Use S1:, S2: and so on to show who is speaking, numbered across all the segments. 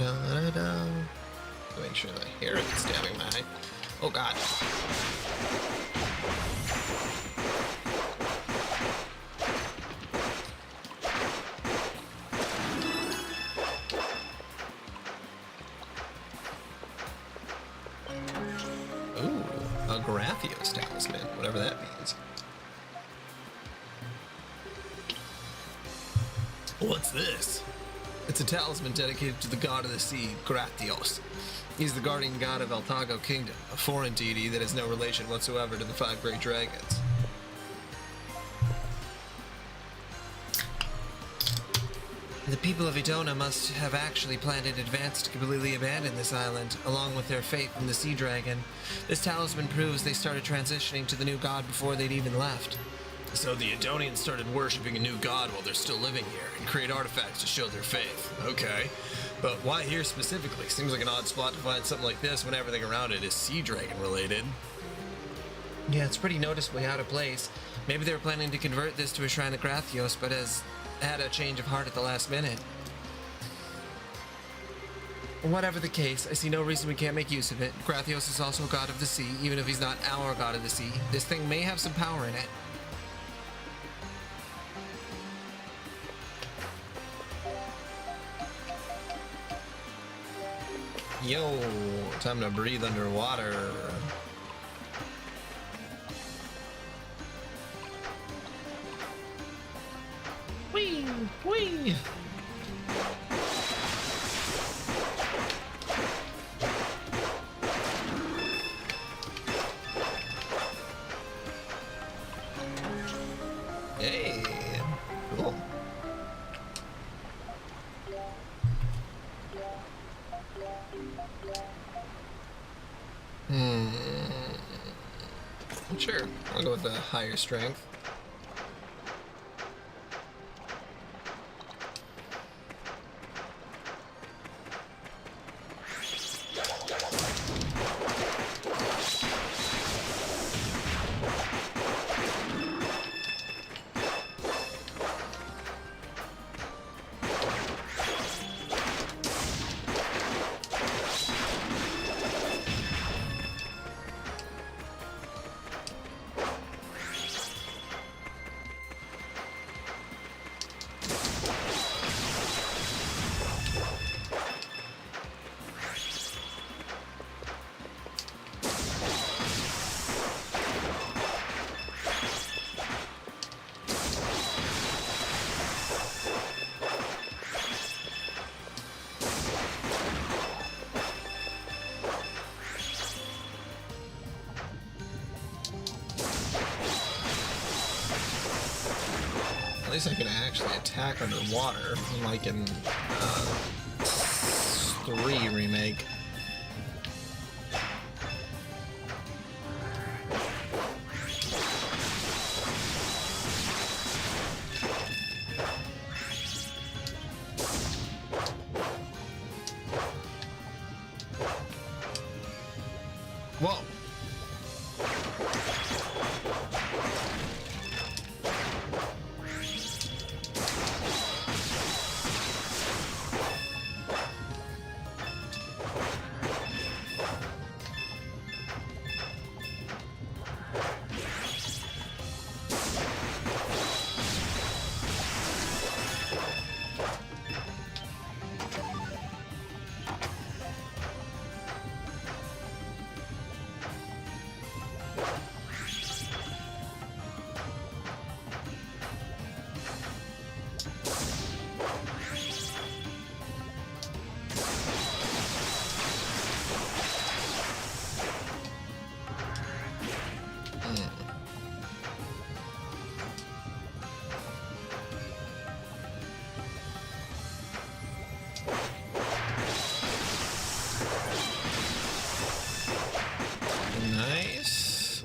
S1: Da-da-da-da. Make sure the hair isn't stabbing my eye. Oh god. Ooh, a Graphios talisman, whatever that means. What's this? It's a talisman dedicated to the god of the sea, Gratios. He's the guardian god of Altago Kingdom, a foreign deity that has no relation whatsoever to the 5 great dragons. The people of Idona must have actually planned in advance to completely abandon this island, along with their faith in the sea dragon. This talisman proves they started transitioning to the new god before they'd even left. So the Idonians started worshipping a new god while they're still living here, and create artifacts to show their faith. Okay. But why here specifically? Seems like an odd spot to find something like this when everything around it is sea dragon related. Yeah, it's pretty noticeably out of place. Maybe they were planning to convert this to a shrine of Gratios, but has had a change of heart at the last minute. Whatever the case, I see no reason we can't make use of it. Gratios is also a god of the sea, even if he's not our god of the sea. This thing may have some power in it. Yo, time to breathe underwater. Whee! Whee! Hey! Cool. Sure, I'll go with the higher strength. At least I can actually attack underwater, like in 3 remake. Whoa. Nice.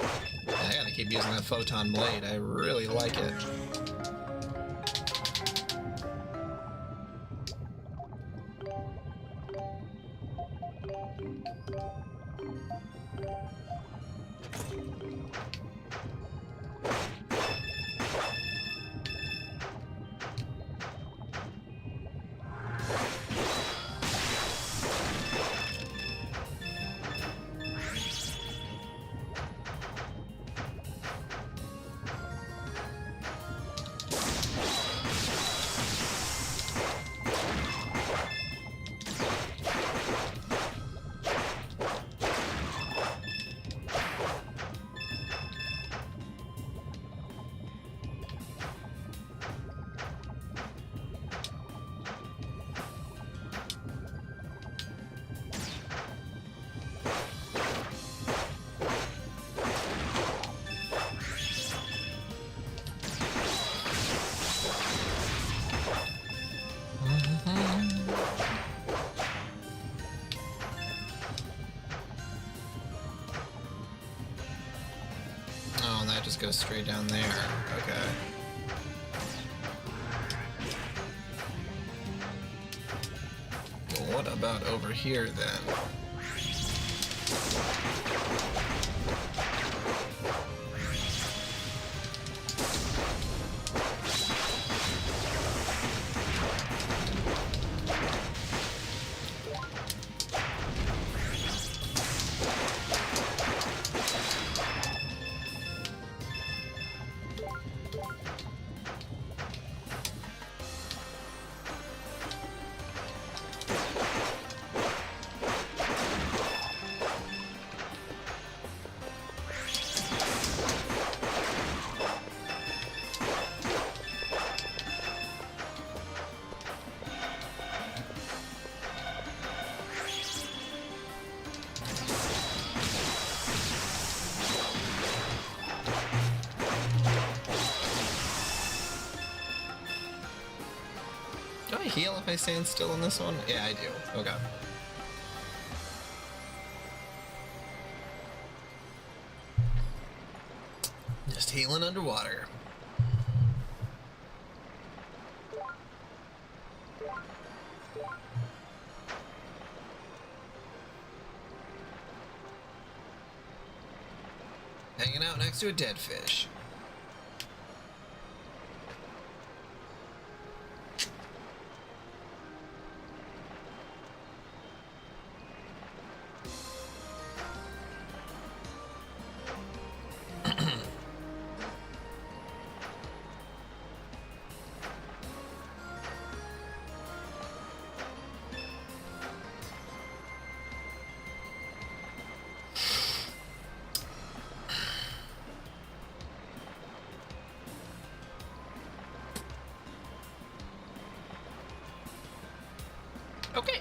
S1: I gotta keep using that photon blade. I really like it. just go straight down there. Okay. Well, what about over here then? Do I heal if I stand still in this one? Yeah, I do. Okay. Just healing underwater. Hanging out next to a dead fish. Okay.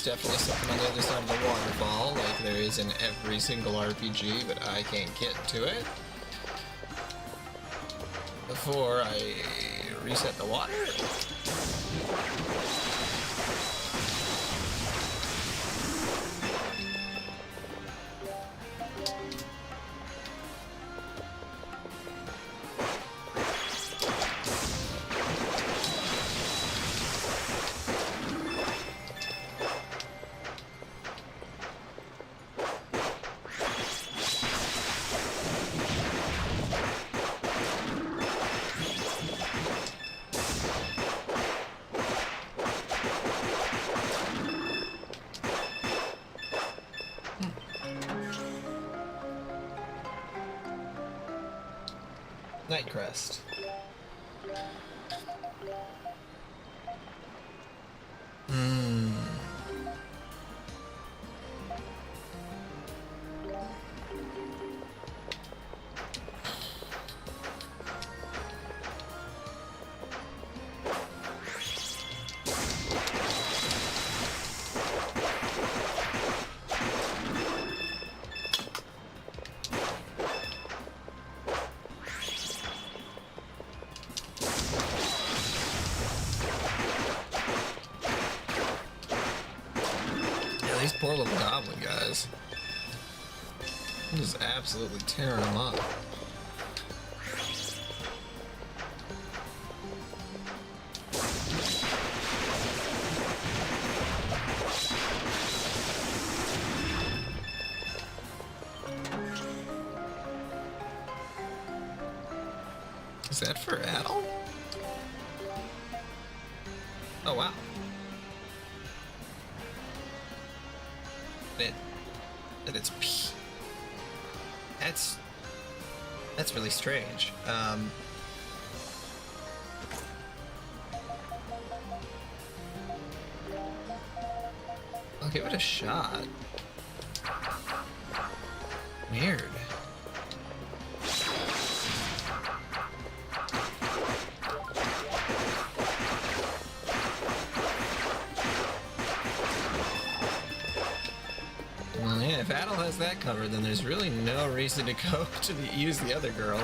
S1: Definitely something on the other side of the waterfall, like there is in every single RPG, but I can't get to it before I reset the water. Nightcrest. These poor little goblin guys. I'm just absolutely tearing them up. Is that for Adel? Oh wow. It's that's really strange. I'll give it a shot. Weird. Well, yeah, if Adel has that covered, then there's really no reason to go to use the other girl.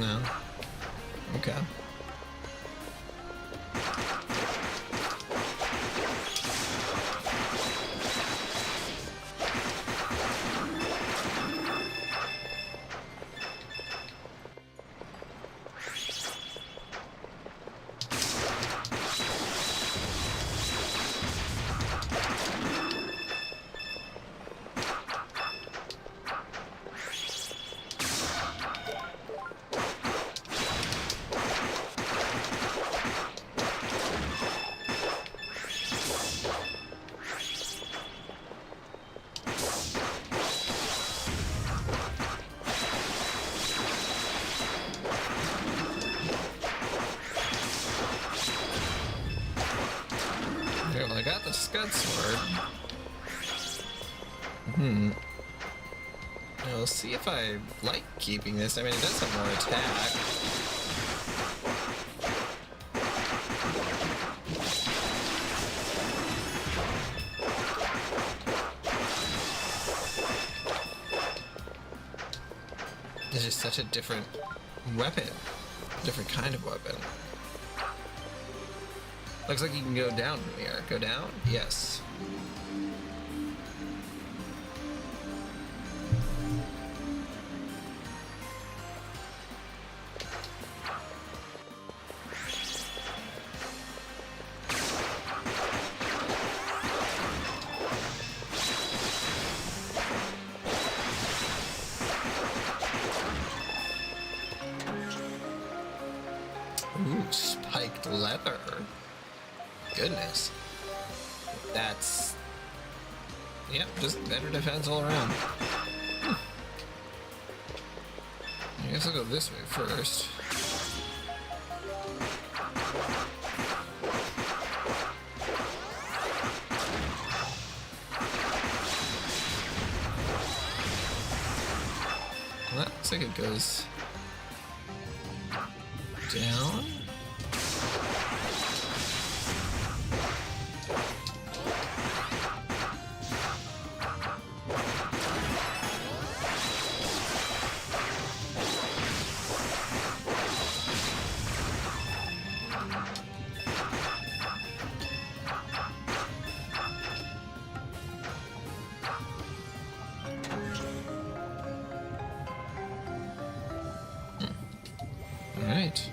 S1: No. Okay. Okay, well, I got the Scud Sword. Now, we'll see if I like keeping this. I mean, it does have more attack. It's just such a different weapon. Different kind of weapon. Looks like you can go down from here. Go down? Yes. Ooh, spiked leather. Goodness. That's... Yep, just better defense all around. I guess I'll go this way first. Well, that looks like it goes down. All right.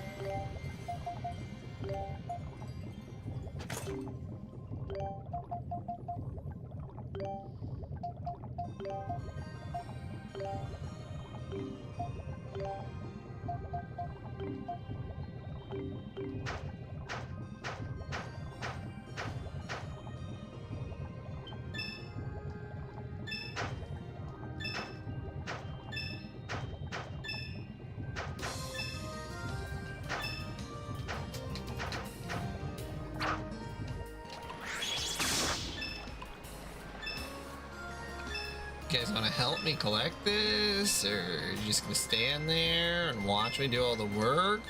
S1: You guys want to help me collect this, or are you just gonna stand there and watch me do all the work?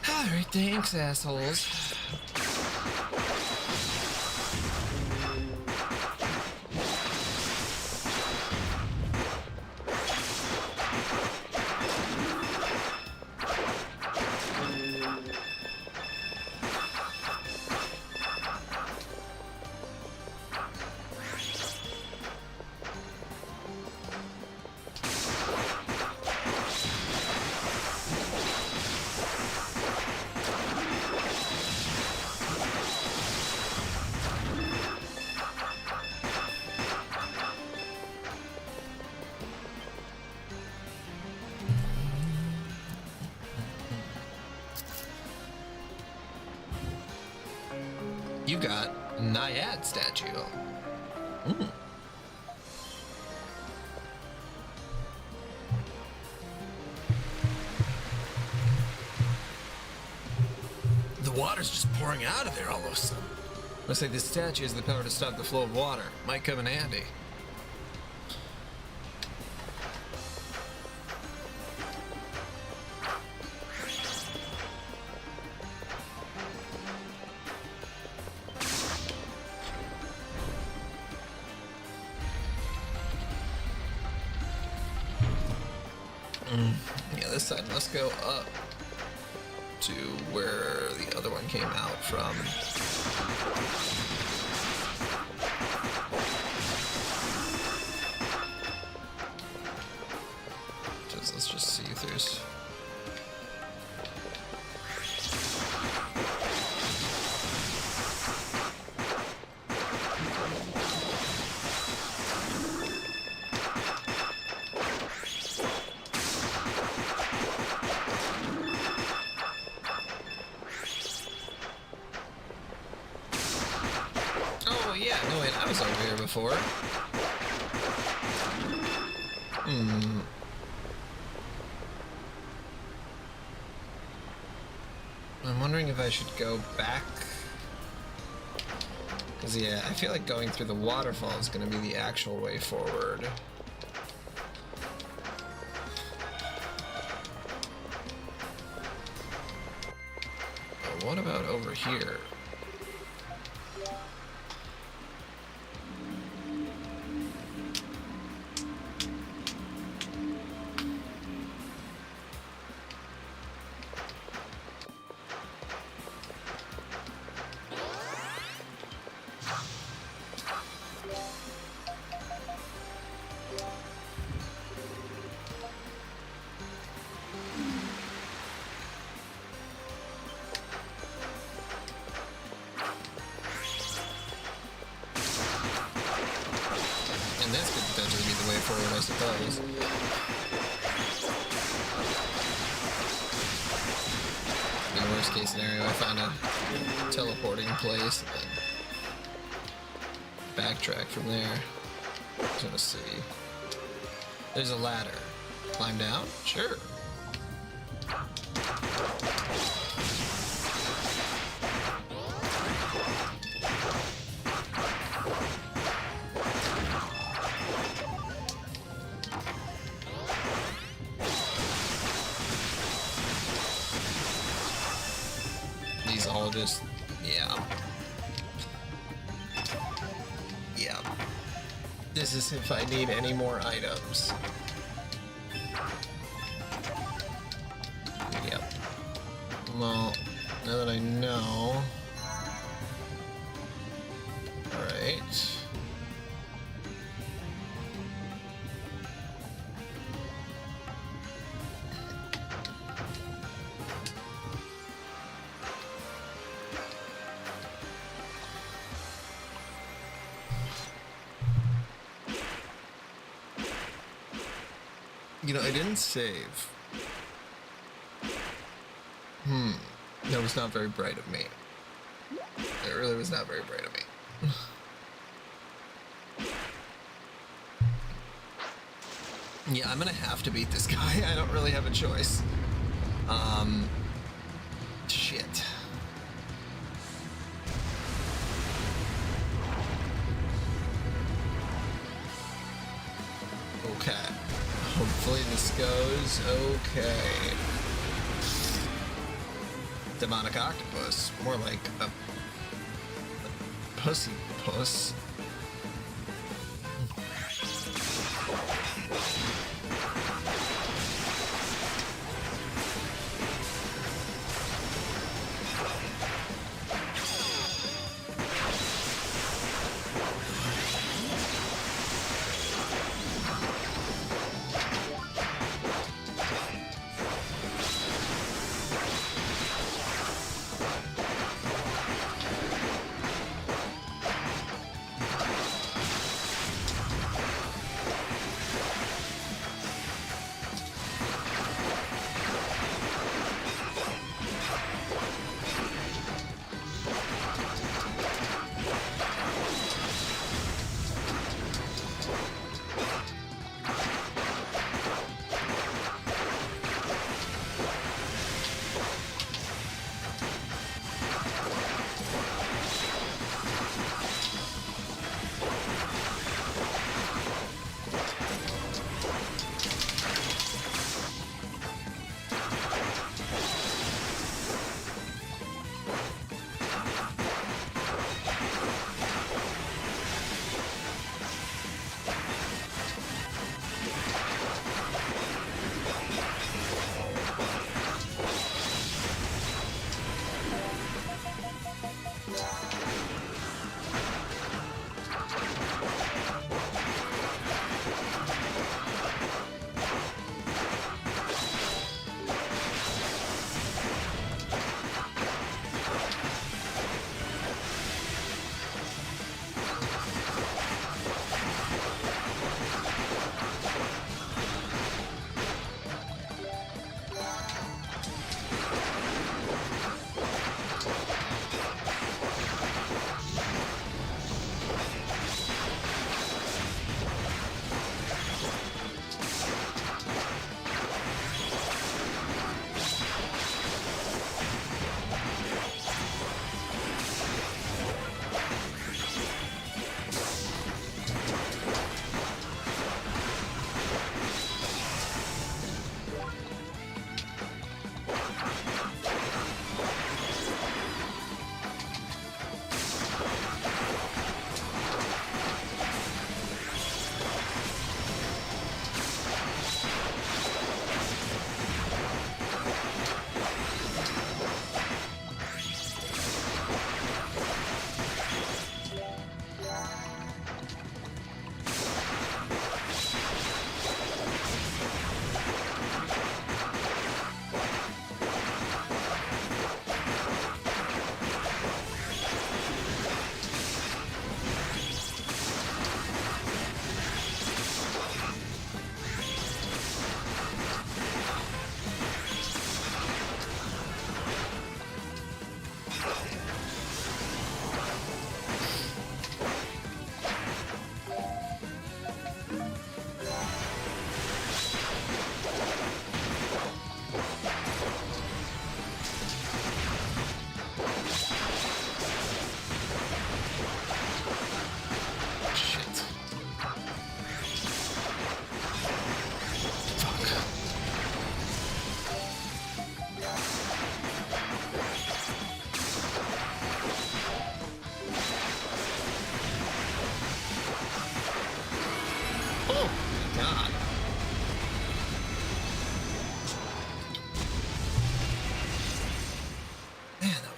S1: Alright, thanks, assholes. you got a Naiad statue. Mm. The water's just pouring out of there all of a sudden. Looks like this statue has the power to stop the flow of water. Might come in handy. Yeah, this side must go up to where the other one came out from. Let's just see if there's... Oh yeah, no wait, I was over here before. I'm wondering if I should go back. Because, yeah, I feel like going through the waterfall is going to be the actual way forward. But what about over here? And this could potentially be the way forward, I suppose. In the worst case scenario, I find a teleporting place and then backtrack from there. Just gonna see. There's a ladder. Climb down? Sure. These all just, yeah. Yeah. This is if I need any more items. Yep. Well, now that I know. Alright. You know, I didn't save. That was not very bright of me. It really was not very bright of me. Yeah, I'm gonna have to beat this guy. I don't really have a choice. Shit. Okay. Hopefully this goes okay. Demonic octopus. More like a pussy puss.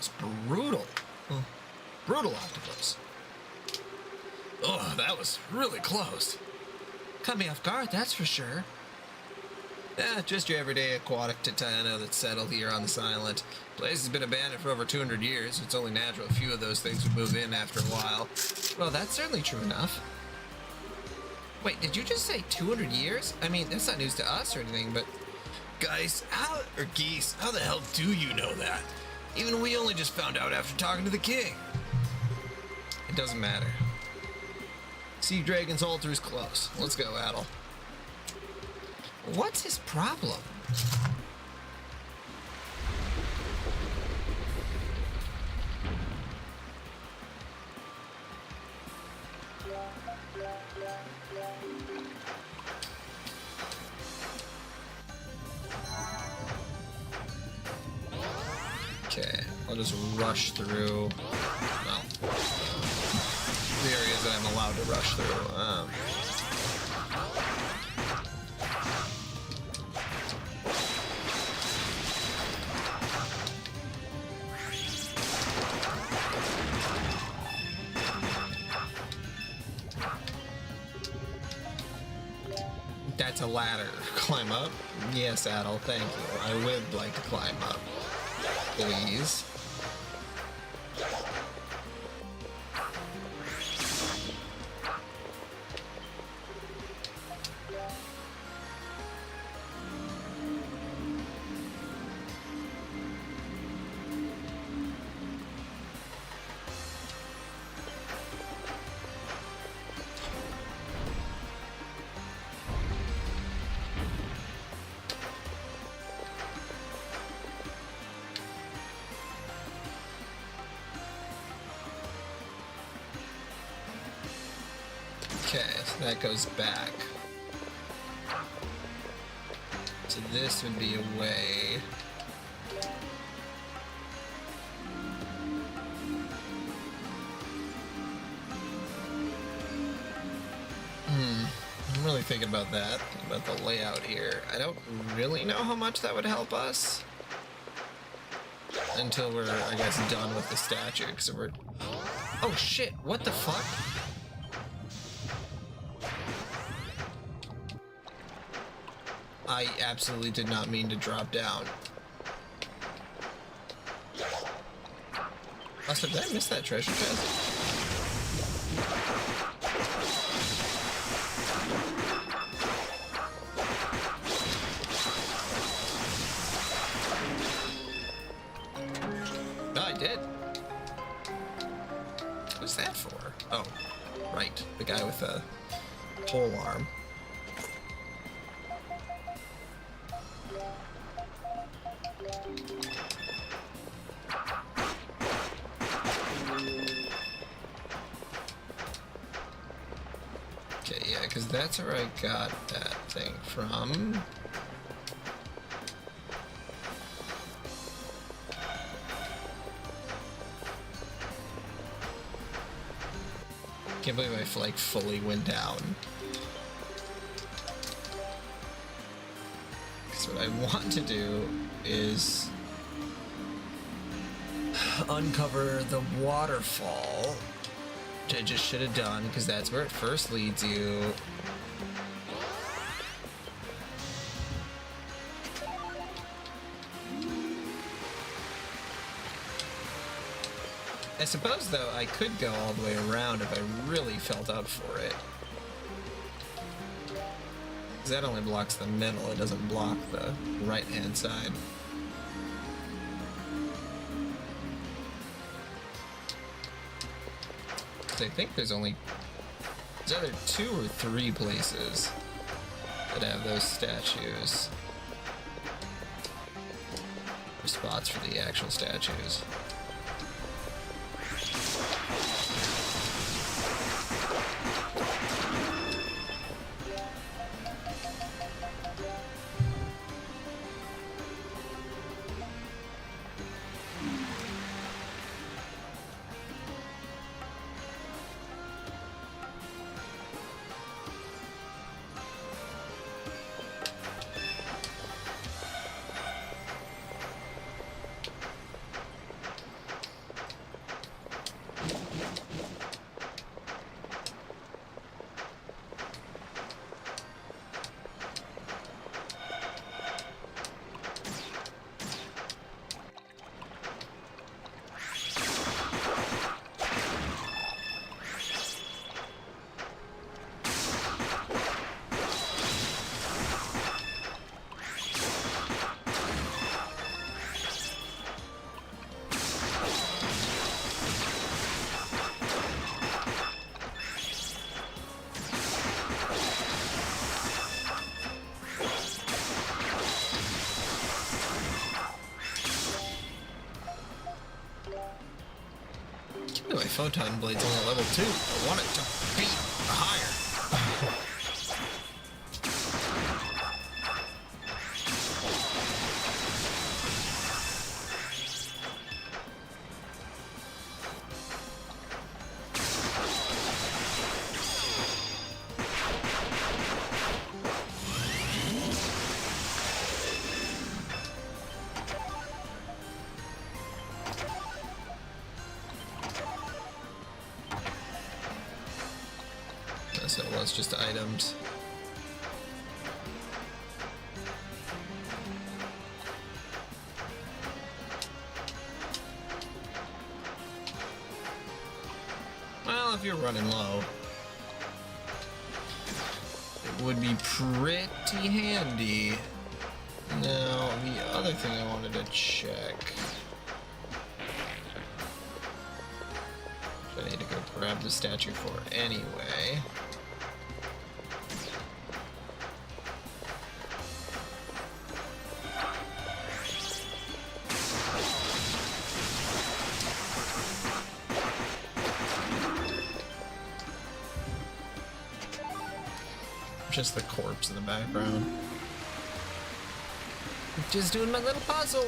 S1: That's brutal. Well, brutal octopus. Oh, that was really close. Caught me off guard, that's for sure. Yeah, just your everyday aquatic Titano that's settled here on this island. Place has been abandoned for over 200 years. It's only natural a few of those things would move in after a while. Well, that's certainly true enough. Wait, did you just say 200 years? I mean, that's not news to us or anything, but... Guys, geese, how the hell do you know that? Even we only just found out after talking to the king. It doesn't matter. Sea Dragon's altar is close. Let's go, Adel. What's his problem? Okay, I'll just rush through. Well, the areas that I'm allowed to rush through. That's a ladder. Climb up? Yes, Adel, thank you. I would like to climb up. Please. Okay, so that goes back. So this would be a way. I'm really thinking about that, about the layout here. I don't really know how much that would help us. Until we're, I guess, done with the statue, because we're... Oh shit, what the fuck? I absolutely did not mean to drop down. Also, did I miss that treasure chest? No, I did. What's that for? Oh, right. The guy with the pole arm. Okay, yeah, because that's where I got that thing from. Can't believe I like fully went down. Because what I want to do is uncover the waterfall, which I just should have done because that's where it first leads you. I suppose, though, I could go all the way around if I really felt up for it. Because that only blocks the middle, it doesn't block the right-hand side. So I think there's either 2 or 3 places that have those statues. Or spots for the actual statues. photon blade's only level 2. I want it to be higher. So it was just items. Well, if you're running low, it would be pretty handy. Now, the other thing I wanted to check. I need to go grab the statue for anyway. Just the corpse in the background. Just doing my little puzzle.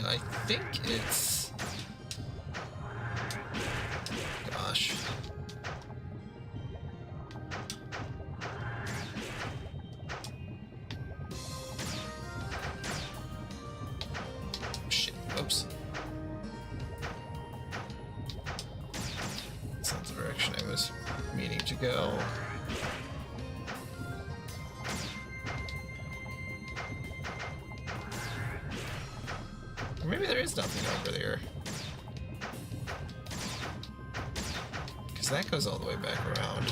S1: I think it's... Gosh. Shit, oops. That's not the direction I was meaning to go. Maybe there is nothing over there. Because that goes all the way back around.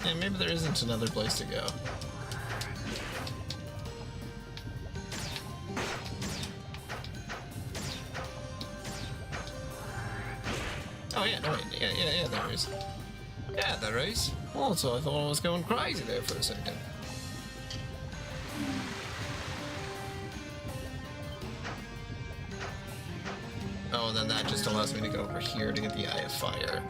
S1: Yeah, maybe there isn't another place to go. Oh yeah, no wait, yeah, there is. Yeah, there is. Also, I thought I was going crazy there for a second. Oh, and then that just allows me to go over here to get the Eye of Fire.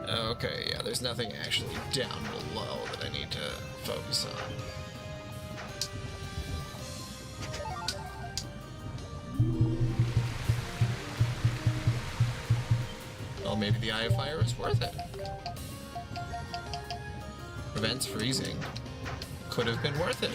S1: Okay, yeah, there's nothing actually down below that I need to focus on. Well, maybe the Eye of Fire is worth it. Prevents freezing. Could have been worth it.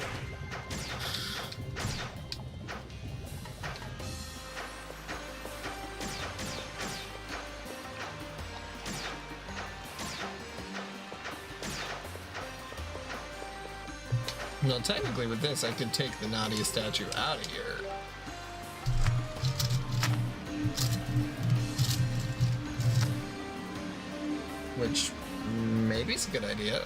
S1: Well, technically with this, I could take the Nadia statue out of here. Which maybe is a good idea.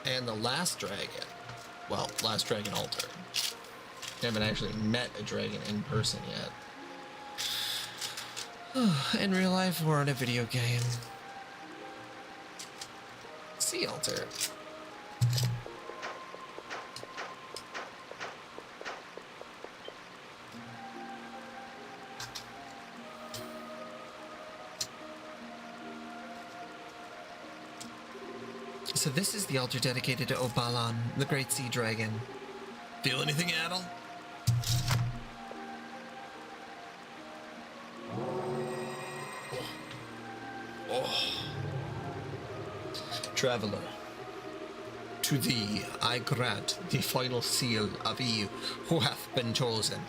S1: And the last dragon, well, last dragon altar. I haven't actually met a dragon in person yet. In real life, we're in a video game. Sea altar. So this is the altar dedicated to Obalan, the great sea dragon. Feel anything, Adel? Traveler, to thee I grant the final seal of he who hath been chosen.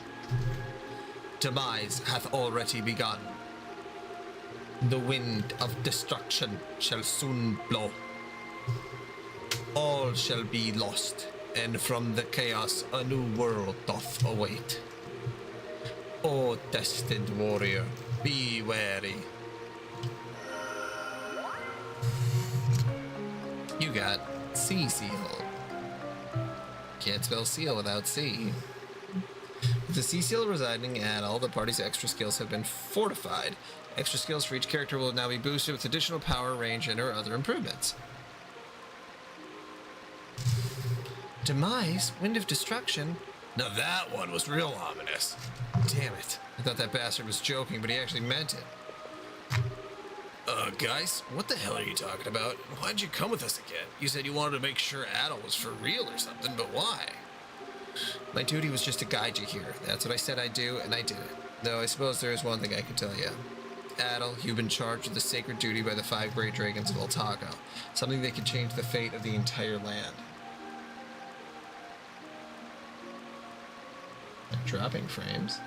S1: Demise hath already begun. The wind of destruction shall soon blow. All shall be lost, and from the chaos a new world doth await. O destined warrior, be wary. You got Sea Seal. Can't spell seal without C. With the Sea Seal residing at all the party's extra skills have been fortified. Extra skills for each character will now be boosted with additional power, range, and or other improvements. Demise? Wind of Destruction? Now that one was real ominous. Damn it. I thought that bastard was joking, but he actually meant it. Guys, what the hell are you talking about? Why'd you come with us again? You said you wanted to make sure Adel was for real or something, but why? My duty was just to guide you here. That's what I said I'd do, and I did it. Though I suppose there is one thing I can tell you. Adel, you've been charged with the sacred duty by the 5 great dragons of Altago. Something that could change the fate of the entire land. Like dropping frames.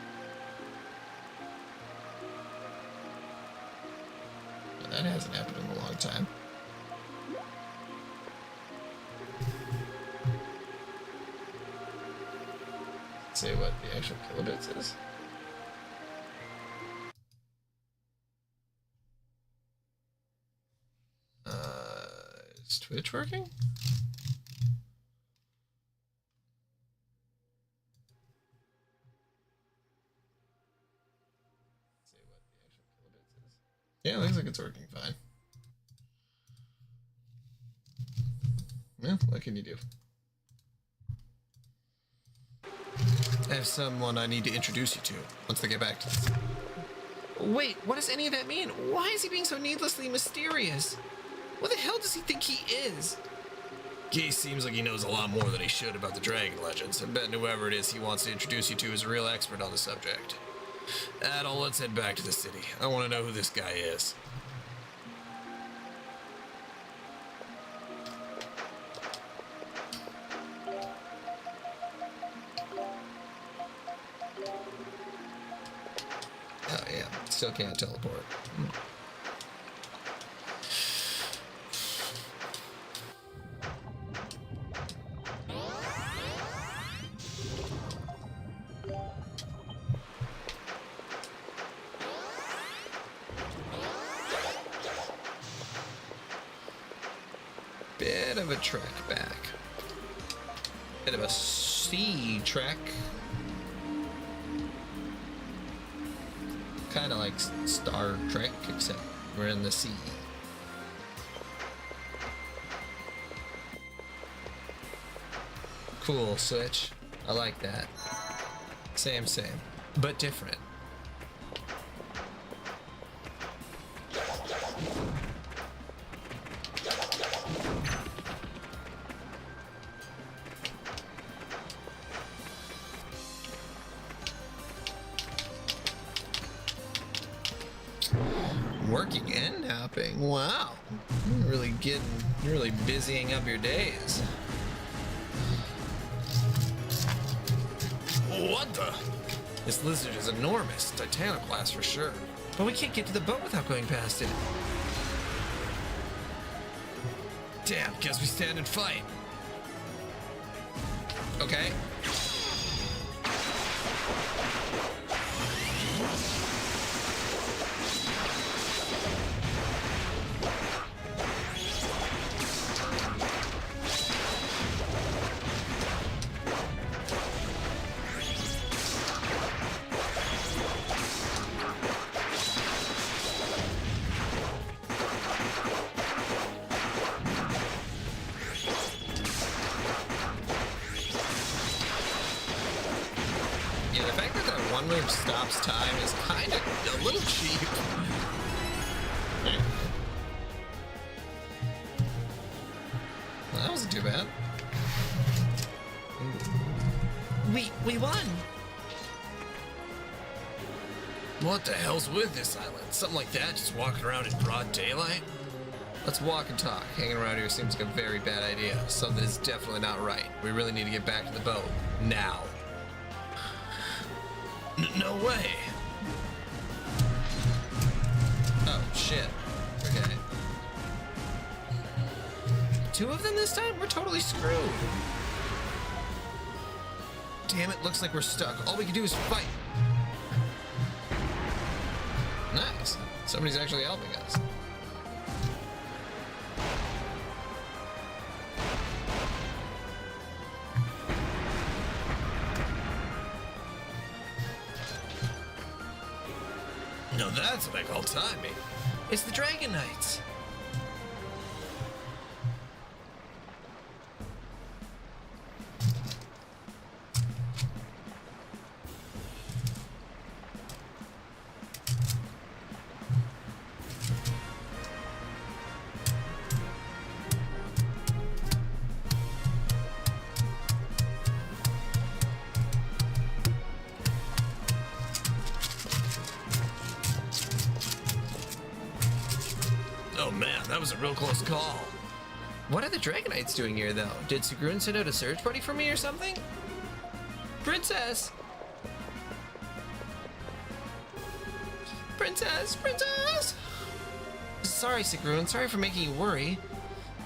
S1: That hasn't happened in a long time. Let's see what the actual kilobits is. Is Twitch working? Yeah, it looks like it's working fine. Yeah, what can you do? I have someone I need to introduce you to once they get back to this. Wait, what does any of that mean? Why is he being so needlessly mysterious? What the hell does he think he is? He seems like he knows a lot more than he should about the dragon legends. I bet whoever it is he wants to introduce you to is a real expert on the subject. Adel, let's head back to the city. I want to know who this guy is. Oh yeah, still can't teleport. Bit of a trek back. Bit of a sea trek. Kind of like Star Trek, except we're in the sea. Cool switch. I like that. Same, but different. Working and napping. Wow. You're really busying up your days. What the? This lizard is enormous. Titanic class for sure. But we can't get to the boat without going past it. Damn, guess we stand and fight. Okay. Yeah, the fact that that one move stops time is kind of a little cheap. too bad. We won! What the hell's with this island? Something like that, just walking around in broad daylight? Let's walk and talk. Hanging around here seems like a very bad idea. Something is definitely not right. We really need to get back to the boat. Now. No way! Oh, shit. Okay. Two of them this time? We're totally screwed. Damn it, looks like we're stuck. All we can do is fight. Nice. Somebody's actually helping us. No, that's what I call timing. It's the Dragon Knights. Oh man, that was a real close call. What are the Dragon Knights doing here, though? Did Sigrun send out a search party for me or something? Princess! Princess! Princess! Sorry, Sigrun. Sorry for making you worry.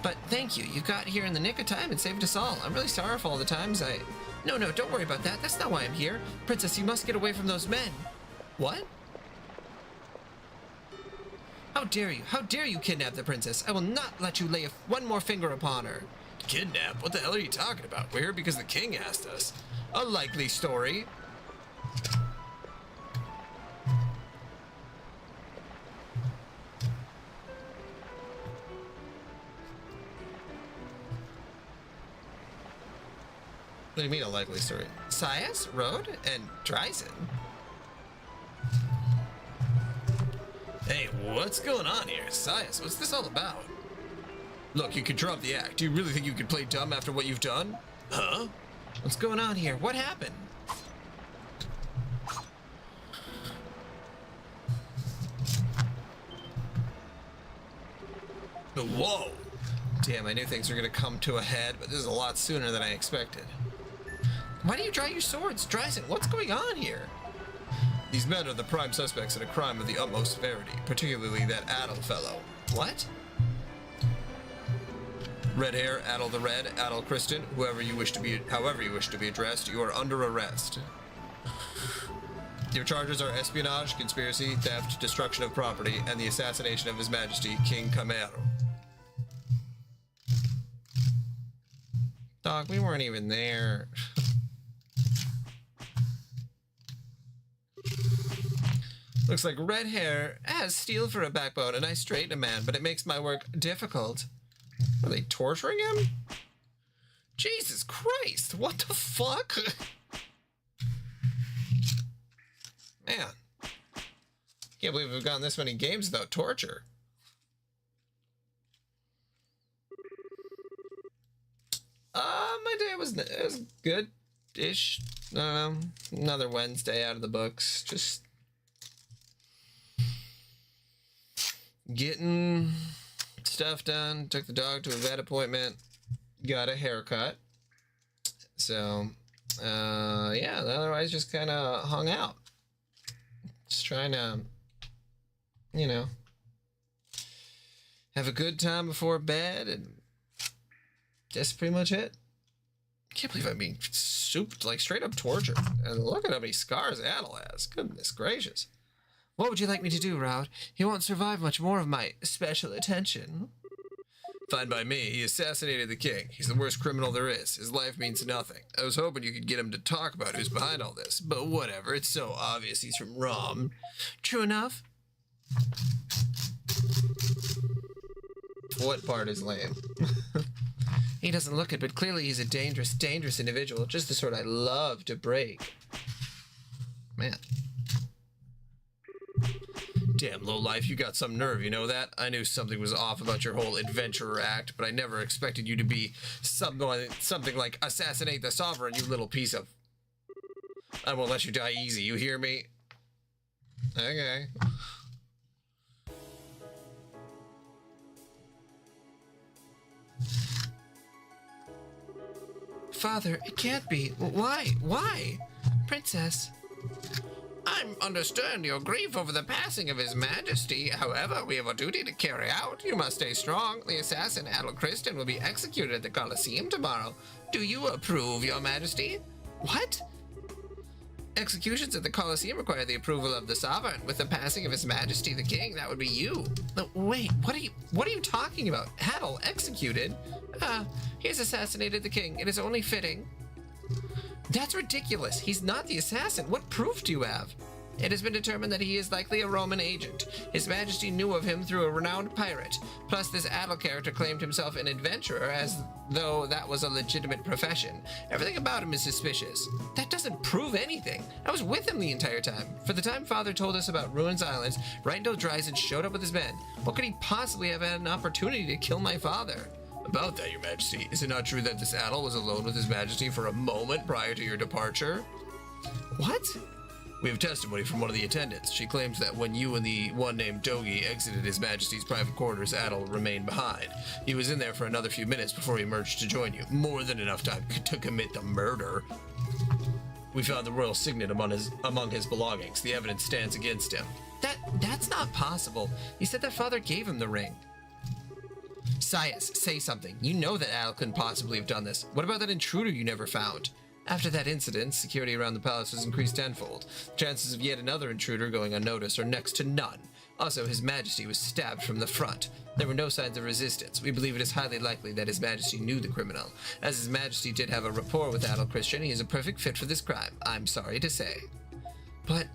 S1: But thank you. You got here in the nick of time and saved us all. I'm really sorry for all the times I... No, don't worry about that. That's not why I'm here. Princess, you must get away from those men. What? How dare you? How dare you kidnap the princess? I will not let you lay one more finger upon her. Kidnap? What the hell are you talking about? We're here because the king asked us. A likely story. What do you mean a likely story? Sias, Rode, and Dryzen? Hey, what's going on here? Sias, what's this all about? Look, you could drop the act. Do you really think you could play dumb after what you've done? Huh? What's going on here? What happened? Whoa! Damn, I knew things were gonna come to a head, but this is a lot sooner than I expected. Why do you draw your swords? Dryzen, what's going on here? These men are the prime suspects in a crime of the utmost severity, particularly that Adel fellow. What? Red Hair, Adel the Red, Adel Kristen, however you wish to be addressed, you are under arrest. Your charges are espionage, conspiracy, theft, destruction of property, and the assassination of His Majesty, King Camero. Dog, we weren't even there. Looks like Red Hair has steel for a backbone and I straighten a man, but it makes my work difficult. Are they torturing him? Jesus Christ, what the fuck? Man. Can't believe we've gotten this many games without torture. My day was good-ish. I don't know. Another Wednesday out of the books. Just getting stuff done. Took the dog to a vet appointment. Got a haircut. So, yeah, otherwise just kind of hung out. Just trying to, you know, have a good time before bed, and that's pretty much it. Can't believe I'm being souped, like straight up tortured. And look at how many scars Adel has. Goodness gracious. What would you like me to do, Raud? He won't survive much more of my special attention. Fine by me. He assassinated the king. He's the worst criminal there is. His life means nothing. I was hoping you could get him to talk about who's behind all this, but whatever. It's so obvious he's from Rom. True enough. What part is lame? He doesn't look it, but clearly he's a dangerous, dangerous individual. Just the sort I love to break. Man. Damn lowlife, you got some nerve, you know that? I knew something was off about your whole adventurer act, but I never expected you to be something like assassinate the sovereign, you little piece of... I won't let you die easy, you hear me? Okay. Father, it can't be. Why? Why? Princess. I understand your grief over the passing of His Majesty. However, we have a duty to carry out. You must stay strong. The assassin, Adol Christian, will be executed at the Colosseum tomorrow. Do you approve, Your Majesty? What? Executions at the Colosseum require the approval of the sovereign. With the passing of His Majesty the King, that would be you. No, wait, what are you talking about? Adol executed? He has assassinated the king. It is only fitting. That's ridiculous. He's not the assassin. What proof do you have? It has been determined that he is likely a Roman agent. His Majesty knew of him through a renowned pirate. Plus, this Adol character claimed himself an adventurer as though that was a legitimate profession. Everything about him is suspicious. That doesn't prove anything. I was with him the entire time. For the time Father told us about Ruins Islands, Rindel Dryzen showed up with his men. What could he possibly have had an opportunity to kill my father? About that, Your Majesty, is it not true that this Adol was alone with His Majesty for a moment prior to your departure? What? We have testimony from one of the attendants. She claims that when you and the one named Dogi exited His Majesty's private quarters, Adol remained behind. He was in there for another few minutes before he emerged to join you. More than enough time to commit the murder. We found the royal signet among his belongings. The evidence stands against him. That's not possible. He said that Father gave him the ring. Sias, say something. You know that Adol couldn't possibly have done this. What about that intruder you never found? After that incident, security around the palace was increased tenfold. Chances of yet another intruder going unnoticed are next to none. Also, His Majesty was stabbed from the front. There were no signs of resistance. We believe it is highly likely that His Majesty knew the criminal. As His Majesty did have a rapport with Adol Christian, he is a perfect fit for this crime. I'm sorry to say. But...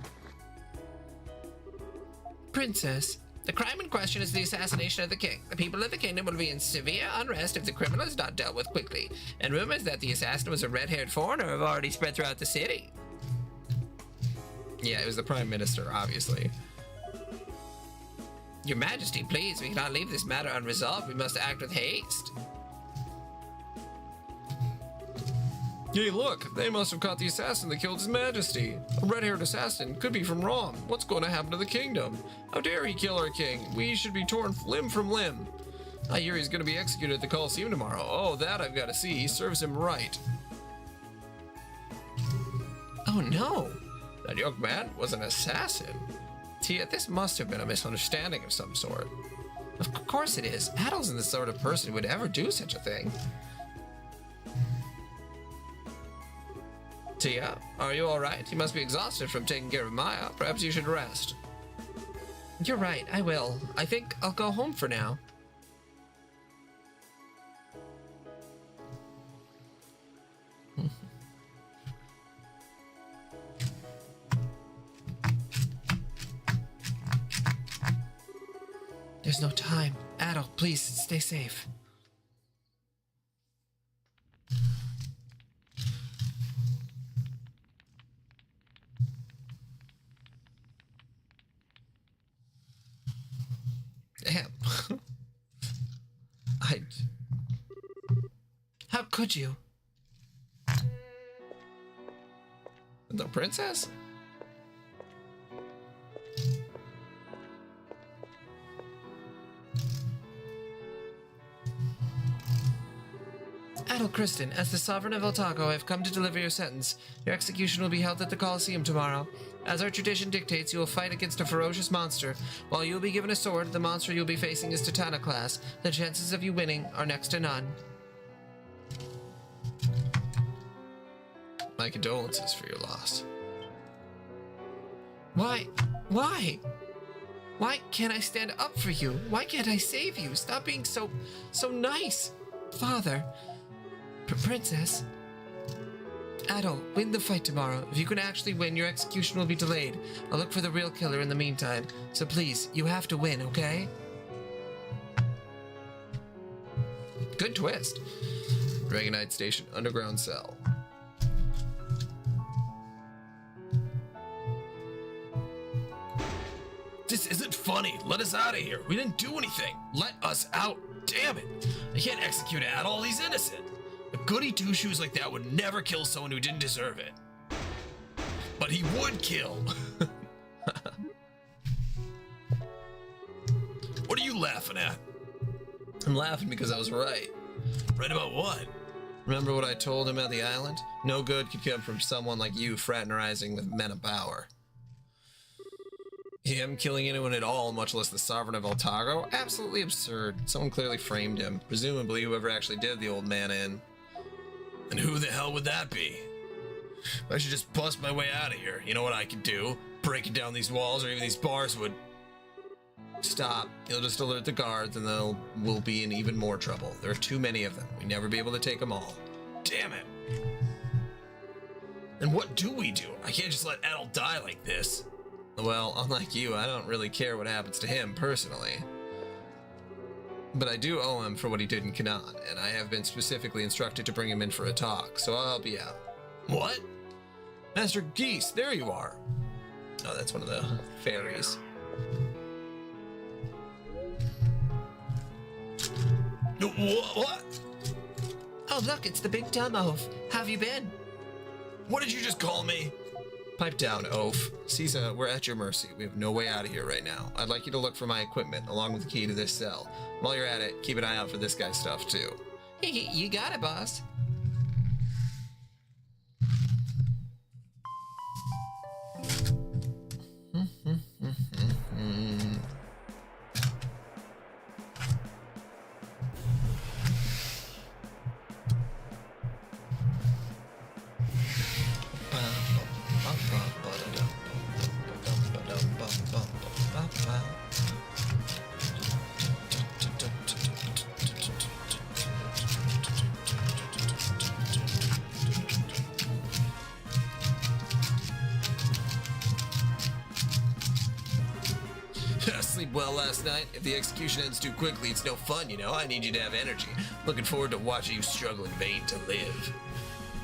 S1: Princess... The crime in question is the assassination of the king. The people of the kingdom will be in severe unrest if the criminal is not dealt with quickly, and rumors that the assassin was a red-haired foreigner have already spread throughout the city. Yeah, it was the Prime Minister, obviously. Your Majesty, please, we cannot leave this matter unresolved. We must act with haste. Hey, look, they must have caught the assassin that killed His Majesty. A red-haired assassin could be from Rom. What's going to happen to the kingdom? How dare he kill our king? We should be torn limb from limb. I hear he's going to be executed at the Colosseum tomorrow. Oh, that I've got to see. He serves him right. Oh, no. That young man was an assassin. Tia, this must have been a misunderstanding of some sort. Of course it is. Adol's the sort of person who would ever do such a thing. Tia, are you alright? You must be exhausted from taking care of Maya. Perhaps you should rest. You're right, I will. I think I'll go home for now. There's no time. Adol, please stay safe. Damn. How could you? The princess? Adol Christian, as the Sovereign of Eltago, I have come to deliver your sentence. Your execution will be held at the Colosseum tomorrow. As our tradition dictates, you will fight against a ferocious monster. While you will be given a sword, the monster you will be facing is Titana class. The chances of you winning are next to none. My condolences for your loss. Why? Why? Why can't I stand up for you? Why can't I save you? Stop being so nice. Father. Princess. Adol, win the fight tomorrow. If you can actually win, your execution will be delayed. I'll look for the real killer in the meantime. So please, you have to win, okay? Good twist. Dragonite Station underground cell.
S2: This isn't funny. Let us out of here. We didn't do anything. Let us out. Damn it. I can't execute Adol. He's innocent. A goody two-shoes like that would never kill someone who didn't deserve it. But he would kill. What are you laughing at?
S1: I'm laughing because I was right.
S2: Right about what?
S1: Remember what I told him at the island? No good could come from someone like you fraternizing with men of power. Him killing anyone at all, much less the sovereign of Otago? Absolutely absurd. Someone clearly framed him. Presumably whoever actually did the old man in.
S2: And who the hell would that be? I should just bust my way out of here. You know what I could do? Breaking down these walls or even these bars would...
S1: Stop. You'll just alert the guards and we'll be in even more trouble. There are too many of them. We'd never be able to take them all.
S2: Damn it. And what do we do? I can't just let Adol die like this.
S1: Well, unlike you, I don't really care what happens to him personally. But I do owe him for what he did in Canaan, and I have been specifically instructed to bring him in for a talk, so I'll help you out.
S2: What?
S1: Master Geese, there you are. Oh, that's one of the fairies.
S2: What?
S1: Oh, look, it's the big dumb oaf. How have you been?
S2: What did you just call me?
S1: Pipe down, oaf. Caesar, we're at your mercy. We have no way out of here right now. I'd like you to look for my equipment, along with the key to this cell. While you're at it, keep an eye out for this guy's stuff, too. You got it, boss. Sleep well last night? If the execution ends too quickly, it's no fun, you know? I need you to have energy. Looking forward to watching you struggle in vain to live.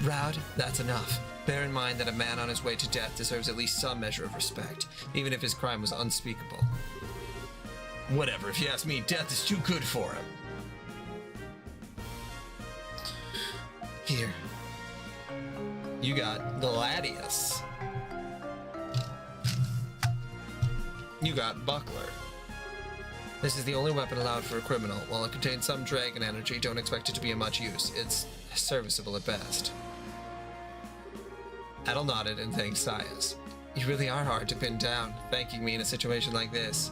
S1: Raud, that's enough. Bear in mind that a man on his way to death deserves at least some measure of respect, even if his crime was unspeakable.
S2: Whatever, if you ask me, death is too good for him.
S1: Here. You got Gladius. You got Buckler. This is the only weapon allowed for a criminal. While it contains some dragon energy, don't expect it to be of much use. It's serviceable at best. Adol nodded and thanked Sias. You really are hard to pin down, thanking me in a situation like this.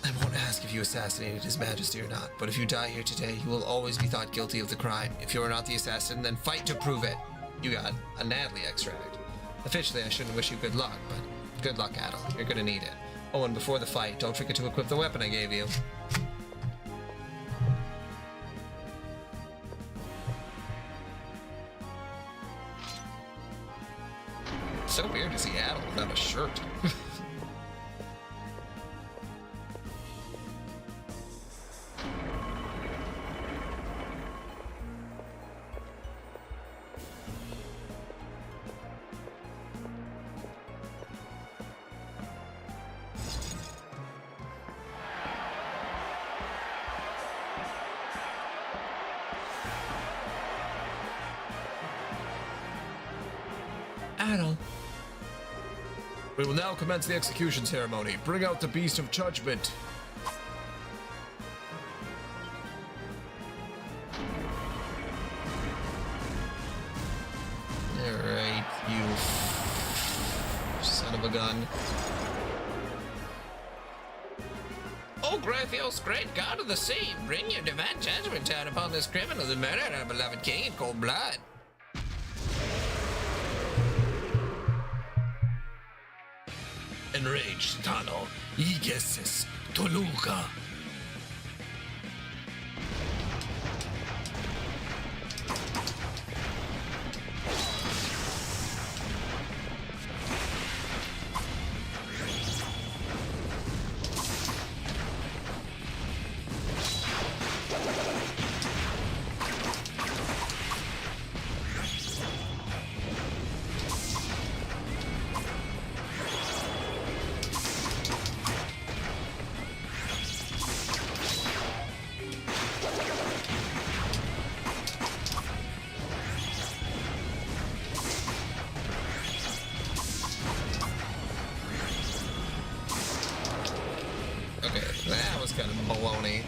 S1: I won't ask if you assassinated His Majesty or not, but if you die here today, you will always be thought guilty of the crime. If you are not the assassin, then fight to prove it. You got a Nadley extract. Officially, I shouldn't wish you good luck, but good luck, Adol. You're gonna need it. Oh, and before the fight, don't forget to equip the weapon I gave you. So weird to see Adol without a shirt. Adol.
S2: We will now commence the execution ceremony. Bring out the Beast of Judgment.
S1: Alright, you son of a gun.
S3: O Grathios, great god of the sea, bring your divine judgment down upon this criminal who murdered our beloved king in cold blood.
S2: Enraged, Tano. Igesis, Toluca.
S1: kind of baloney.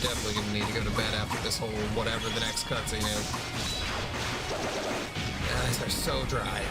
S1: Definitely gonna need to go to bed after this whole whatever the next cutscene is. My eyes are so dry.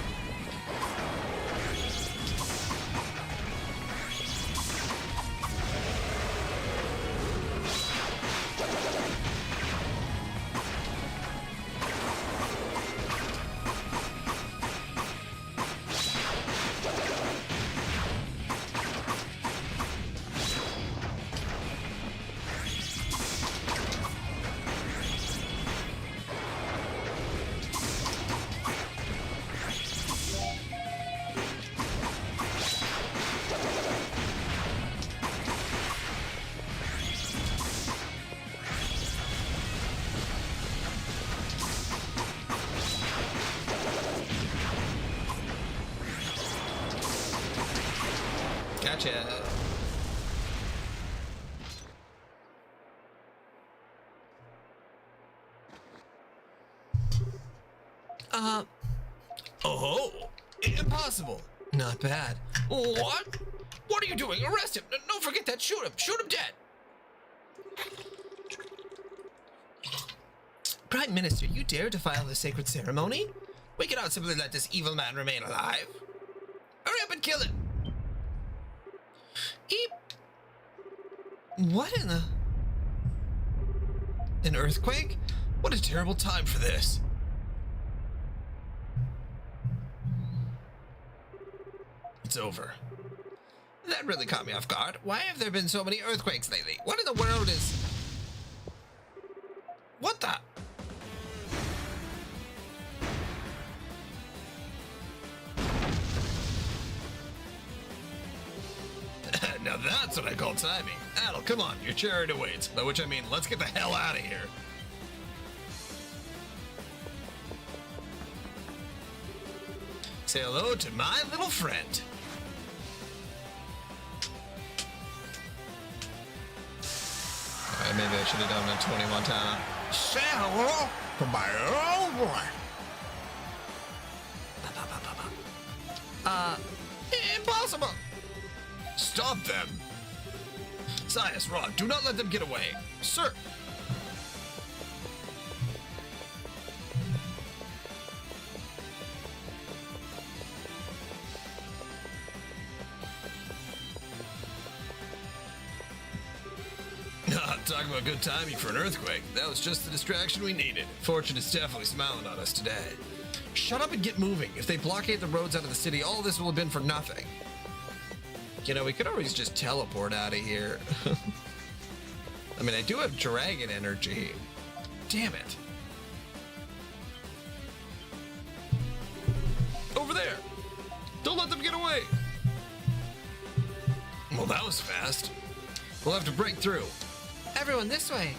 S1: Gotcha.
S2: Oh, impossible.
S1: Not bad.
S3: What? What are you doing? Arrest him. Don't forget that. Shoot him. Shoot him dead.
S1: Prime Minister, you dare defile the sacred ceremony?
S3: We cannot simply let this evil man remain alive. Hurry up and kill him.
S1: What in the... An earthquake?
S2: What a terrible time for this. It's over.
S3: That really caught me off guard. Why have there been so many earthquakes lately? What in the world is... What the...
S2: Now that's what I call timing. Adel, come on, your chariot awaits. By which I mean, let's get the hell out of here. Say hello to my little friend.
S1: Alright, maybe I should have done a 20 Montana.
S3: Say hello to my old boy. Impossible.
S2: Stop them! Sias, Rod, do not let them get away. Sir! Talking about good timing for an earthquake. That was just the distraction we needed. Fortune is definitely smiling on us today. Shut up and get moving. If they blockade the roads out of the city, all this will have been for nothing.
S1: You know, we could always just teleport out of here. I mean, I do have dragon energy.
S2: Damn it. Over there! Don't let them get away! Well, that was fast. We'll have to break through.
S1: Everyone, this way.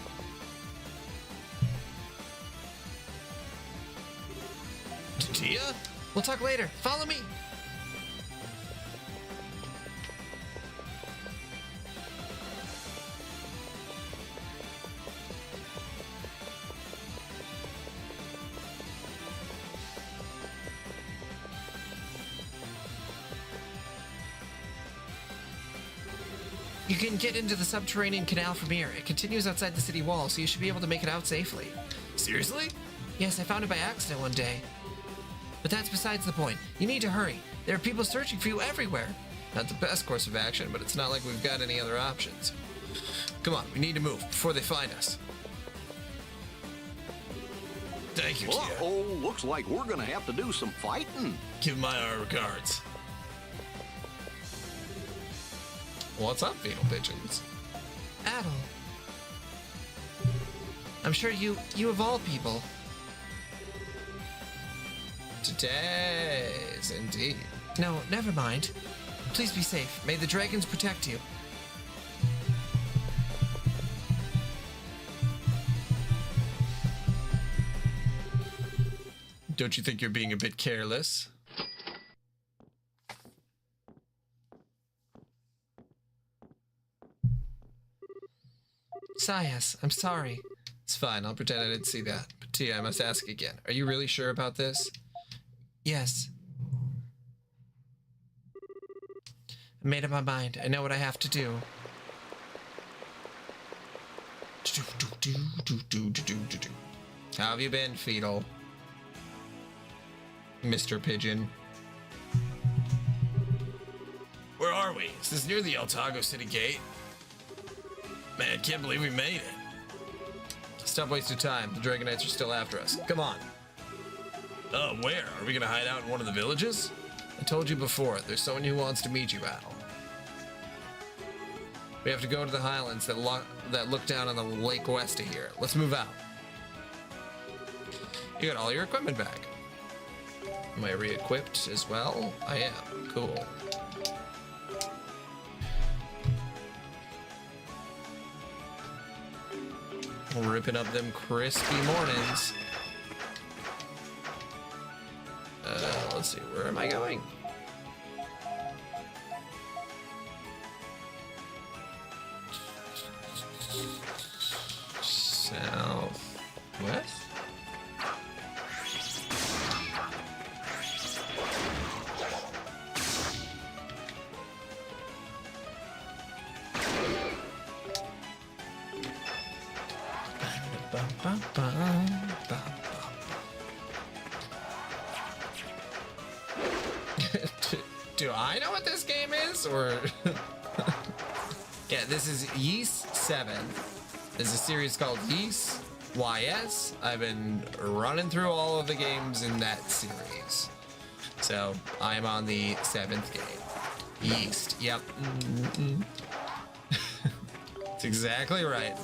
S2: Tia?
S1: We'll talk later. Follow me. You can get into the subterranean canal from here. It continues outside the city wall, so you should be able to make it out safely.
S2: Seriously?
S1: Yes, I found it by accident one day. But that's besides the point. You need to hurry. There are people searching for you everywhere. Not the best course of action, but it's not like we've got any other options.
S2: Come on, we need to move before they find us. Thank you, Tia.
S4: Uh-oh, looks like we're gonna have to do some fighting.
S2: Give my regards.
S1: What's up, fetal pigeons? Adel. I'm sure you of all people. Today's indeed. No, never mind. Please be safe. May the dragons protect you.
S2: Don't you think you're being a bit careless?
S1: Sias, I'm sorry.
S2: It's fine, I'll pretend I didn't see that. But Tia, I must ask again. Are you really sure about this?
S1: Yes. I made up my mind. I know what I have to do.
S2: How have you been, Fetal? Mr. Pigeon. Where are we? Is this near the Altago City Gate? Man, I can't believe we made it. Stop wasting time. The Dragonites are still after us. Come on. Where? Are we gonna hide out in one of the villages? I told you before, there's someone who wants to meet you, Al. We have to go to the highlands that look down on the lake west of here. Let's move out. You got all your equipment back. Am I re-equipped as well? I am. Cool. Ripping up them crispy mornings. Let's see, where am I going? Southwest? Do I know what this game is, or? Yeah, this is Ys 7. There's a series called Ys, YS. I've been running through all of the games in that series. So, I'm on the 7th game. Yeast, yep. That's exactly right.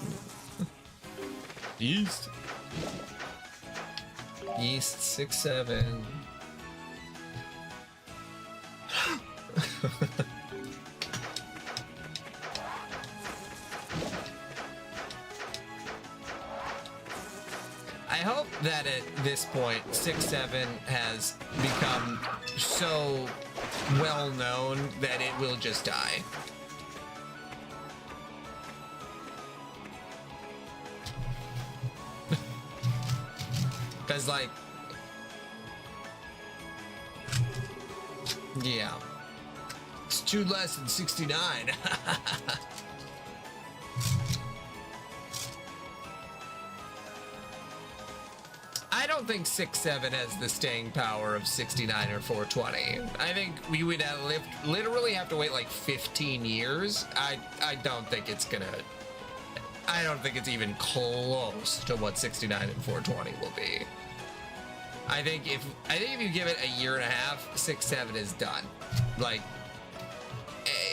S2: Yeast. Yeast 6-7. I hope that at this point 6-7 has become so well known that it will just die. Because, like, yeah, it's 2 less than 69. I don't think 6-7 has the staying power of 69 or 420. I think we would literally have to wait like 15 years. I don't think it's gonna. I don't think it's even close to what 69 and 420 will be. I think if you give it a year and a half, 6-7 is done. Like,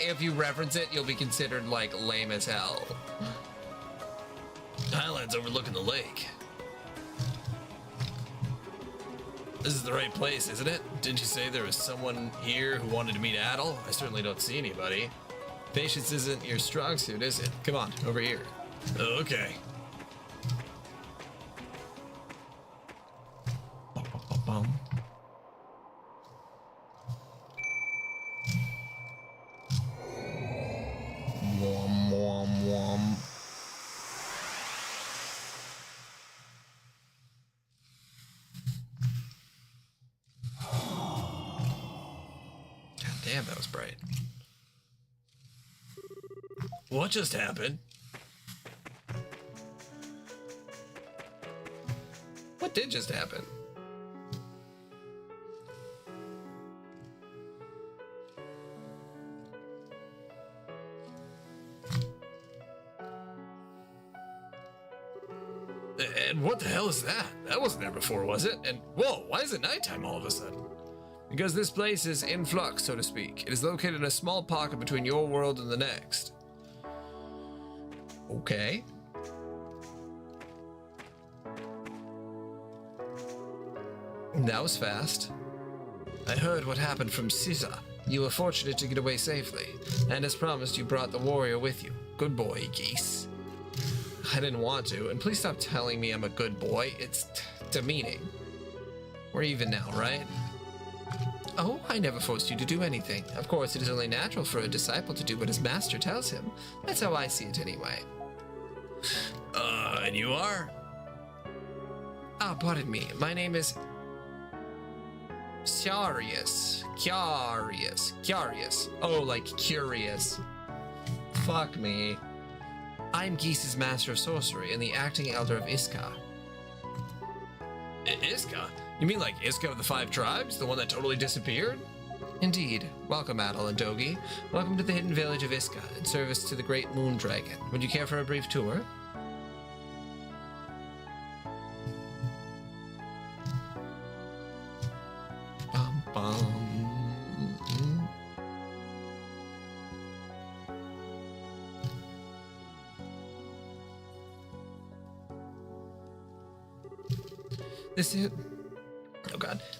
S2: if you reference it, you'll be considered like lame as hell. Highlands overlooking the lake. This is the right place, isn't it? Didn't you say there was someone here who wanted to meet Adel? I certainly don't see anybody. Patience isn't your strong suit, is it? Come on, over here. Okay. Wom, wom, wom. God damn, that was bright. What just happened? What did just happen? And what the hell is that? That wasn't there before, was it? And whoa, why is it nighttime all of a sudden? Because this place is in flux, so to speak. It is located in a small pocket between your world and the next. Okay. That was fast. I heard what happened from Caesar. You were fortunate to get away safely, and as promised, you brought the warrior with you. Good boy, Geese. I didn't want to, and please stop telling me I'm a good boy. It's demeaning.
S1: We're even now, right? Oh, I never forced you to do anything. Of course, it is only natural for a disciple to do what his master tells him. That's how I see it anyway.
S2: And you are?
S1: Ah, pardon me. My name is... Curious. Oh, like curious. Fuck me. I'm Geese's Master of Sorcery and the acting elder of Iska.
S2: Iska? You mean like Iska of the Five Tribes? The one that totally disappeared?
S1: Indeed. Welcome, Adel and Dogi. Welcome to the hidden village of Iska, in service to the great moon dragon. Would you care for a brief tour? Bum, bum.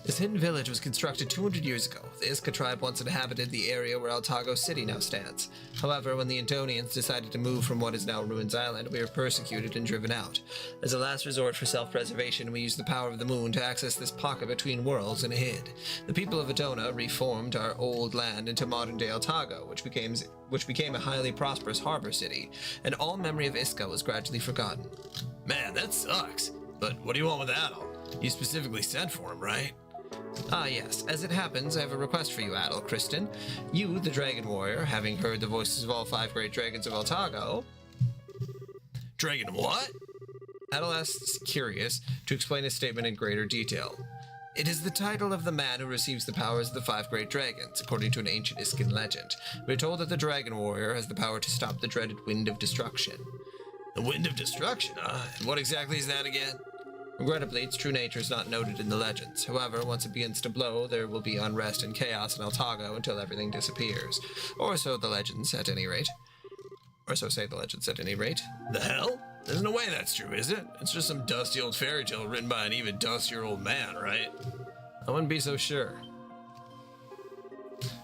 S1: This hidden village was constructed 200 years ago. The Iska tribe once inhabited the area where Altago City now stands. However, when the Antonians decided to move from what is now Ruins Island, we were persecuted and driven out. As a last resort for self-preservation, we used the power of the moon to access this pocket between worlds and hid. The people of Adona reformed our old land into modern-day Altago, which became a highly prosperous harbor city, and all memory of Iska was gradually forgotten.
S2: Man, that sucks. But what do you want with Adel? You specifically sent for him, right?
S1: Ah, yes. As it happens, I have a request for you, Adel Kristen. You, the Dragon Warrior, having heard the voices of all 5 great dragons of Altago...
S2: Dragon what?
S1: Adel asks Curious to explain his statement in greater detail. It is the title of the man who receives the powers of the 5 great dragons, according to an ancient Iskan legend. We are told that the Dragon Warrior has the power to stop the dreaded Wind of Destruction.
S2: The Wind of Destruction, huh? And what exactly is that again?
S1: Regrettably, its true nature is not noted in the legends. However, once it begins to blow, there will be unrest and chaos in Altago until everything disappears. Or so the legends, at any rate. Or so say the legends, at any rate.
S2: The hell? There's no way that's true, is it? It's just some dusty old fairy tale written by an even dustier old man, right?
S1: I wouldn't be so sure.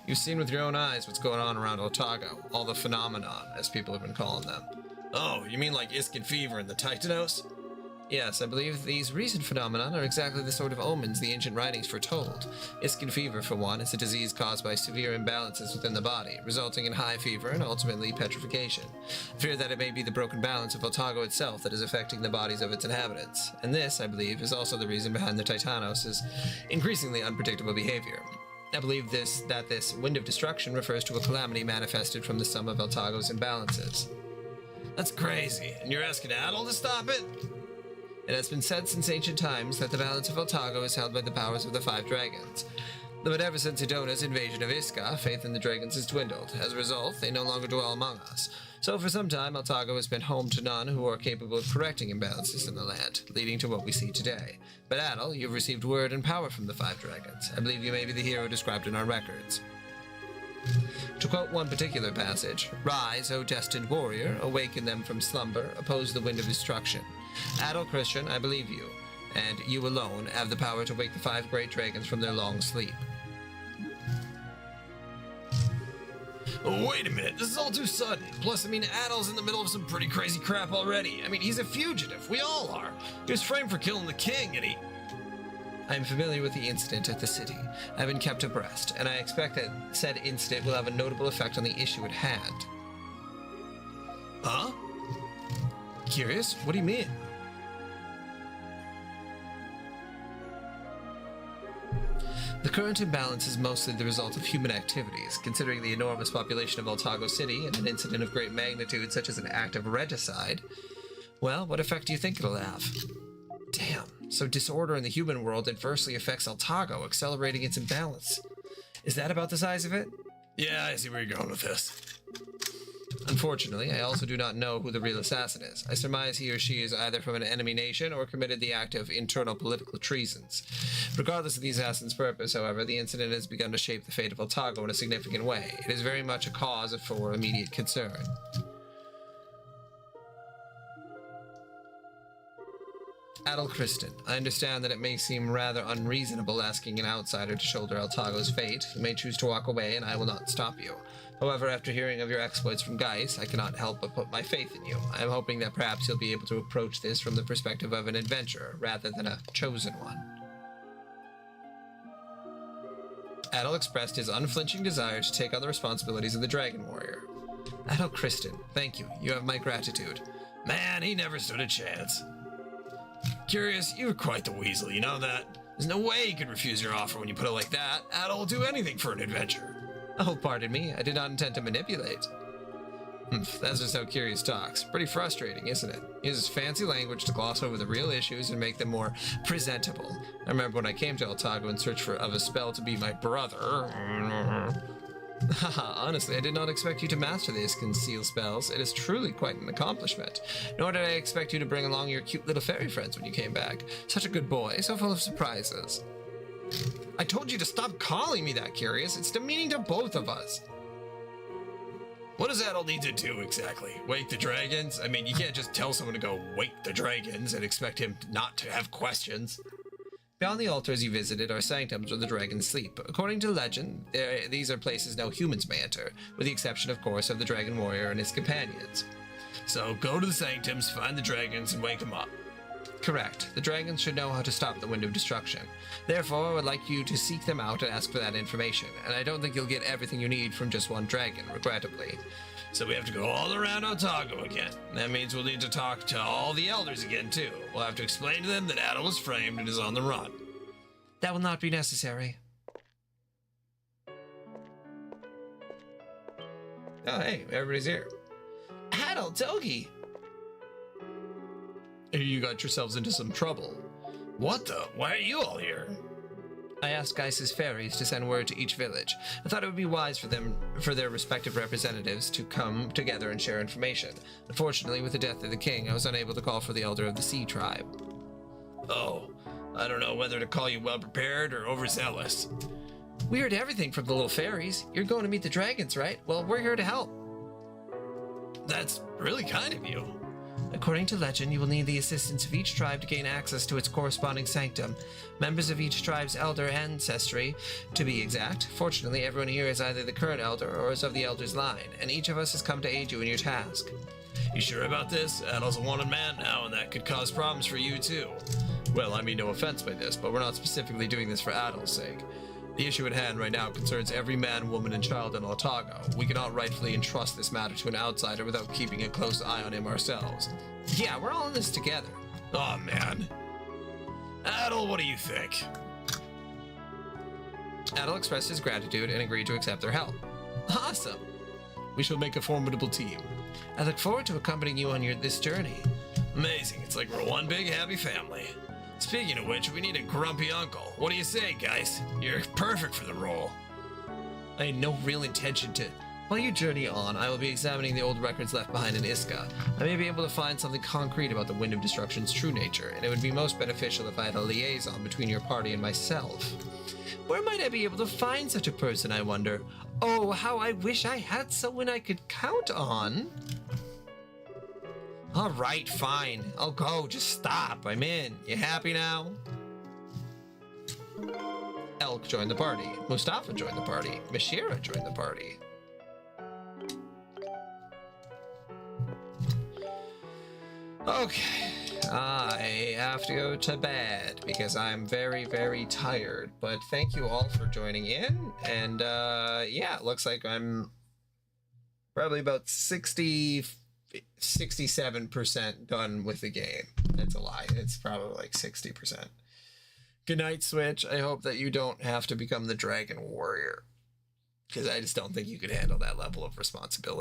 S1: You've seen with your own eyes what's going on around Altago. All the phenomenon, as people have been calling them.
S2: Oh, you mean like Iskan fever and the Titanos?
S1: Yes, I believe these recent phenomena are exactly the sort of omens the ancient writings foretold. Iskan fever, for one, is a disease caused by severe imbalances within the body, resulting in high fever and ultimately petrification. I fear that it may be the broken balance of Altago itself that is affecting the bodies of its inhabitants, and this, I believe, is also the reason behind the Titanos' increasingly unpredictable behavior. I believe that this Wind of Destruction refers to a calamity manifested from the sum of Altago's imbalances.
S2: That's crazy, and you're asking Adel to stop it?
S1: It has been said since ancient times that the balance of Altago is held by the powers of the 5 dragons. But ever since Adona's invasion of Iska, faith in the dragons has dwindled. As a result, they no longer dwell among us. So for some time, Altago has been home to none who are capable of correcting imbalances in the land, leading to what we see today. But Adel, you've received word and power from the 5 dragons. I believe you may be the hero described in our records. To quote one particular passage, "Rise, O destined warrior, awaken them from slumber, oppose the wind of destruction." Adel Christian, I believe you, and you alone have the power to wake the 5 great dragons from their long sleep.
S2: Oh, wait a minute, this is all too sudden. Plus, I mean, Adel's in the middle of some pretty crazy crap already. I mean, he's a fugitive, we all are. He was framed for killing the king, and he...
S1: I am familiar with the incident at the city. I have been kept abreast, and I expect that said incident will have a notable effect on the issue at hand.
S2: Huh?
S1: Curious? What do you mean? The current imbalance is mostly the result of human activities. Considering the enormous population of Altago City and an incident of great magnitude such as an act of regicide, well, what effect do you think it'll have? Damn, so disorder in the human world adversely affects Altago, accelerating its imbalance. Is that about the size of it?
S2: Yeah, I see where you're going with this.
S1: Unfortunately, I also do not know who the real assassin is. I surmise he or she is either from an enemy nation or committed the act of internal political treasons. Regardless of the assassin's purpose, however, the incident has begun to shape the fate of Altago in a significant way. It is very much a cause for immediate concern. Adel Kristen, I understand that it may seem rather unreasonable asking an outsider to shoulder Altago's fate. You may choose to walk away, and I will not stop you. However, after hearing of your exploits from Geis, I cannot help but put my faith in you. I am hoping that perhaps you'll be able to approach this from the perspective of an adventurer, rather than a chosen one. Adel expressed his unflinching desire to take on the responsibilities of the Dragon Warrior. Adel Kristen, thank you. You have my gratitude.
S2: Man, he never stood a chance. Curious, you're quite the weasel, you know that? There's no way he could refuse your offer when you put it like that. Adel will do anything for an adventure.
S1: Oh, pardon me. I did not intend to manipulate. That's just how Curious talks. Pretty frustrating, isn't it? He uses fancy language to gloss over the real issues and make them more presentable. I remember when I came to Altago in search of a spell to be my brother. Haha, honestly, I did not expect you to master these conceal spells. It is truly quite an accomplishment. Nor did I expect you to bring along your cute little fairy friends when you came back. Such a good boy, so full of surprises. I told you to stop calling me that, Curious. It's demeaning to both of us.
S2: What does Adel need to do exactly? Wake the dragons? I mean, you can't just tell someone to go wake the dragons and expect him not to have questions.
S1: Beyond the altars you visited are sanctums where the dragons sleep. According to legend, these are places no humans may enter, with the exception, of course, of the Dragon Warrior and his companions.
S2: So go to the sanctums, find the dragons, and wake them up.
S1: Correct. The dragons should know how to stop the Wind of Destruction. Therefore, I would like you to seek them out and ask for that information, and I don't think you'll get everything you need from just one dragon, regrettably.
S2: So we have to go all around Otago again. That means we'll need to talk to all the elders again, too. We'll have to explain to them that Adel was framed and is on the run.
S1: That will not be necessary. Oh, hey, everybody's here. Adel, Togi! You got yourselves into some trouble.
S2: What the? Why are you all here?
S1: I asked Geis's fairies to send word to each village. I thought it would be wise for their respective representatives to come together and share information. Unfortunately, with the death of the king, I was unable to call for the elder of the Sea Tribe.
S2: Oh, I don't know whether to call you well-prepared or overzealous.
S1: We heard everything from the little fairies. You're going to meet the dragons, right? Well, we're here to help.
S2: That's really kind of you.
S1: According to legend, you will need the assistance of each tribe to gain access to its corresponding sanctum. Members of each tribe's elder ancestry, to be exact. Fortunately, everyone here is either the current elder or is of the elder's line, and each of us has come to aid you in your task.
S2: You sure about this? Adel's a wanted man now, and that could cause problems for you, too.
S1: Well, I mean no offense by this, but we're not specifically doing this for Adel's sake. The issue at hand right now concerns every man, woman, and child in Otago. We cannot rightfully entrust this matter to an outsider without keeping a close eye on him ourselves. Yeah, we're all in this together.
S2: Oh, man. Adel, what do you think?
S1: Adel expressed his gratitude and agreed to accept their help. Awesome.
S2: We shall make a formidable team.
S1: I look forward to accompanying you on this journey.
S2: Amazing. It's like we're one big happy family. Speaking of which, we need a grumpy uncle. What do you say, guys? You're perfect for the role.
S1: I had no real intention to. While you journey on, I will be examining the old records left behind in Iska. I may be able to find something concrete about the Wind of Destruction's true nature, and it would be most beneficial if I had a liaison between your party and myself. Where might I be able to find such a person, I wonder? Oh, how I wish I had someone I could count on. All right, fine. I'll go. Just stop. I'm in. You happy now? Elk joined the party. Mustafa joined the party. Mashira joined the party. Okay. I have to go to bed because I'm very, very tired. But thank you all for joining in. And yeah, it looks like I'm probably about 67% done with the game. That's a lie. It's probably like 60%. Good night, Switch. I hope that you don't have to become the Dragon Warrior, because I just don't think you could handle that level of responsibility.